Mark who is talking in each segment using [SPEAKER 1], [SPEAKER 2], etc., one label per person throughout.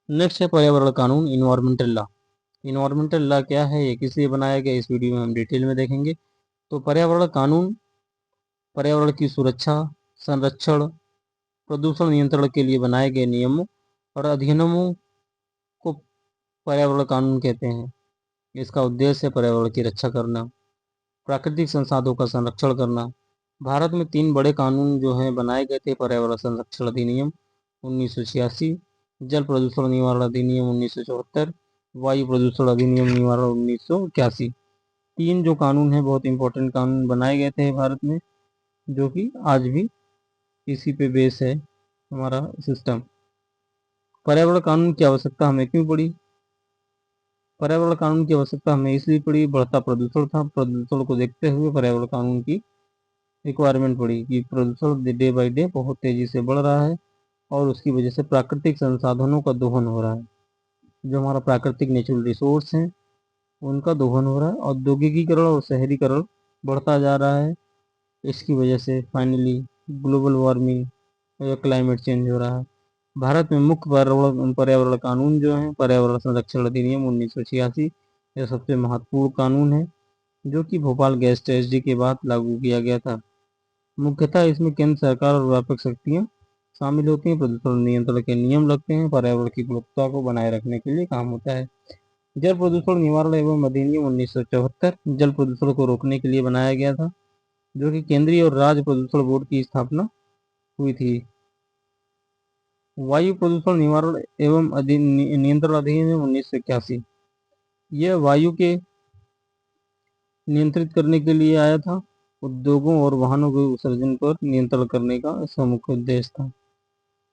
[SPEAKER 1] Next है पर्यावरण कानून, इन्वायरमेंटल लॉ। इन्वायरमेंटल लॉ क्या है, ये किस लिए बनाया गया, इस वीडियो में हम डिटेल में देखेंगे। तो पर्यावरण कानून पर्यावरण की सुरक्षा, संरक्षण, प्रदूषण नियंत्रण के लिए बनाए गए नियमों और अधिनियमों को पर्यावरण कानून कहते हैं। इसका उद्देश्य है पर्यावरण की रक्षा करना, प्राकृतिक संसाधनों का संरक्षण करना। भारत में 3 बड़े कानून जो हैं बनाए गए थे। पर्यावरण संरक्षण अधिनियम 1986, जल प्रदूषण निवारण अधिनियम 1974, वायु प्रदूषण अधिनियम निवारण 1981। 3 जो कानून हैं बहुत इंपॉर्टेंट कानून बनाए गए थे भारत में, जो कि आज भी इसी पे बेस है हमारा सिस्टम। पर्यावरण कानून की आवश्यकता हमें क्यों पड़ी? पर्यावरण कानून की आवश्यकता हमें इसलिए पड़ी, बढ़ता प्रदूषण था। प्रदूषण को देखते हुए पर्यावरण कानून की रिक्वायरमेंट पड़ी कि प्रदूषण डे बाई डे बहुत तेजी से बढ़ रहा है और उसकी वजह से प्राकृतिक संसाधनों का दोहन हो रहा है। जो हमारा प्राकृतिक नेचुरल रिसोर्स हैं उनका दोहन हो रहा है। औद्योगिकीकरण और शहरीकरण बढ़ता जा रहा है। इसकी वजह से फाइनली ग्लोबल वार्मिंग या क्लाइमेट चेंज हो रहा है। भारत में मुख्य पर्यावरण कानून जो है, पर्यावरण संरक्षण अधिनियम 1986, यह सबसे महत्वपूर्ण कानून है, जो कि भोपाल गैस ट्रेजेडी के बाद लागू किया गया था। मुख्यतः इसमें केंद्र सरकार और व्यापक शक्तियां शामिल होती हैं। प्रदूषण नियंत्रण के नियम लगते हैं। पर्यावरण की गुणवत्ता को बनाए रखने के लिए काम होता है। जल प्रदूषण निवारण एवं अधिनियम 1974 जल प्रदूषण को रोकने के लिए बनाया गया था, जो कि केंद्रीय और राज्य प्रदूषण बोर्ड की स्थापना हुई थी। वायु प्रदूषण निवारण एवं नियंत्रण अधिनियम 1981, यह वायु के नियंत्रित करने के लिए आया था। उद्योगों और वाहनों के उत्सर्जन पर नियंत्रण करने का इसका मुख्य उद्देश्य था।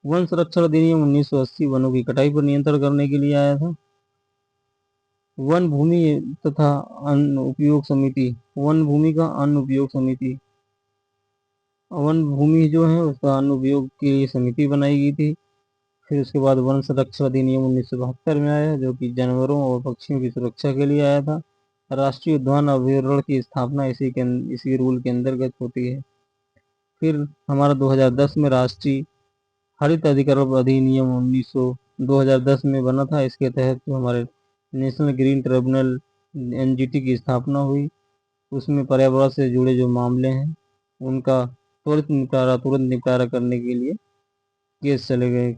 [SPEAKER 1] वन संरक्षण अधिनियम 1980 वनों की कटाई पर नियंत्रण करने के लिए आया था। वन भूमि तथा अन्न उपयोग समिति, वन भूमि का अन्न उपयोग समिति, वन भूमि जो है उसका अन्न उपयोग की समिति बनाई गई थी। फिर उसके बाद वन संरक्षण अधिनियम 1972 में आया, जो कि जानवरों और पक्षियों की सुरक्षा के लिए आया था। राष्ट्रीय उद्यान अभयारण्य की स्थापना इसी रूल के अंतर्गत होती है। फिर हमारा 2010 में राष्ट्रीय हरित अधिकरण अधिनियम 2010 में बना था। इसके तहत जो हमारे नेशनल ग्रीन ट्रिब्यूनल एनजीटी की स्थापना हुई, उसमें पर्यावरण से जुड़े जो मामले हैं उनका तुरंत निपटारा करने के लिए केस चले गए।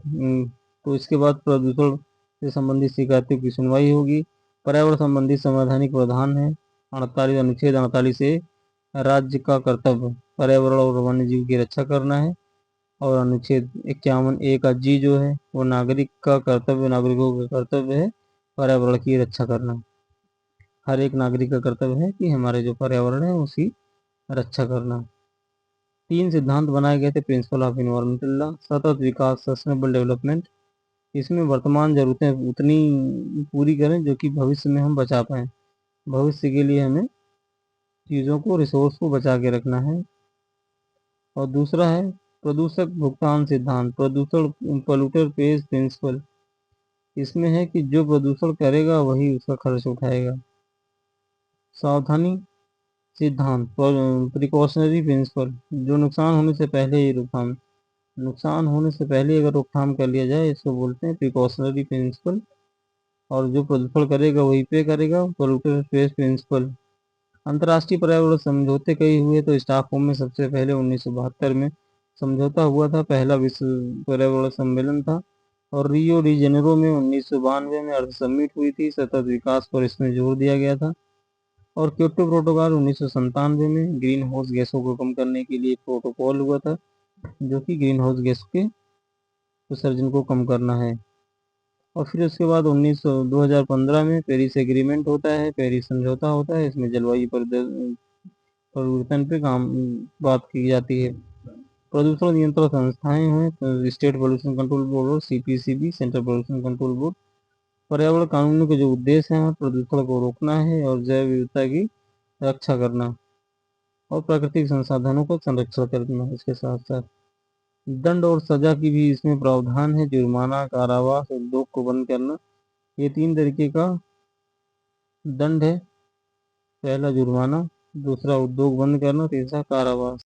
[SPEAKER 1] तो इसके बाद प्रदूषण से संबंधित शिकायतों की सुनवाई होगी। पर्यावरण संबंधी संवैधानिक प्रावधान है। 48 अनुच्छेद 48 से राज्य का कर्तव्य पर्यावरण और वन्य जीव की रक्षा करना है। और अनुच्छेद 51A का जी जो है वो नागरिकों का कर्तव्य है पर्यावरण की रक्षा करना। हर एक नागरिक का कर्तव्य है कि हमारे जो पर्यावरण है उसकी रक्षा करना। 3 सिद्धांत बनाए गए थे प्रिंसिपल ऑफ इन्वायरमेंटल लॉ। सतत विकास, सस्टेनेबल डेवलपमेंट, इसमें वर्तमान जरूरतें उतनी पूरी करें जो कि भविष्य में हम बचा पाएँ। भविष्य के लिए हमें चीज़ों को, रिसोर्स को बचा के रखना है। और दूसरा है प्रदूषक भुगतान सिद्धांत, प्रदूषण पॉल्यूटर पेज प्रिंसिपल। इसमें है कि जो प्रदूषण करेगा वही उसका खर्च उठाएगा। सावधानी सिद्धांत, प्रिकॉशनरी प्रिंसिपल, जो नुकसान होने से पहले ही नुकसान होने से पहले अगर रोकथाम कर लिया जाए इसको बोलते हैं प्रिकॉशनरी प्रिंसिपल। और जो प्रदूषण करेगा वही पे करेगा, पोल्यूटर पेज प्रिंसिपल। अंतर्राष्ट्रीय पर्यावरण समझौते कई हुए, तो स्टॉकहोम में सबसे पहले 1972 में समझौता हुआ था, पहला विश्व पर्यावरण सम्मेलन था। और रियो डी जेनेरो में 1992 में अर्थ समिट हुई थी। सतत विकास पर इसमें जोर दिया गया था। और क्योटो प्रोटोकॉल 1997 में ग्रीन हाउस गैसों को कम करने के लिए प्रोटोकॉल हुआ था, जो कि ग्रीन हाउस गैस के उत्सर्जन को कम करना है। और फिर उसके बाद 2015 में पेरिस एग्रीमेंट होता है, पेरिस समझौता होता है। इसमें जलवायु परिवर्तन पे बात की जाती है। प्रदूषण नियंत्रण संस्थाएं हैं, तो स्टेट पोल्यूशन कंट्रोल बोर्ड और CPCB, central pollution control board. पर्यावरण कानूनों के जो उद्देश्य हैं, प्रदूषण को रोकना है और जैव विविधता की रक्षा करना और प्राकृतिक संसाधनों को संरक्षण करना। इसके साथ साथ दंड और सजा की भी इसमें प्रावधान है। जुर्माना, कारावास, उद्योग को बंद करना, ये 3 तरीके का दंड है। पहला जुर्माना, दूसरा उद्योग बंद करना, तीसरा कारावास।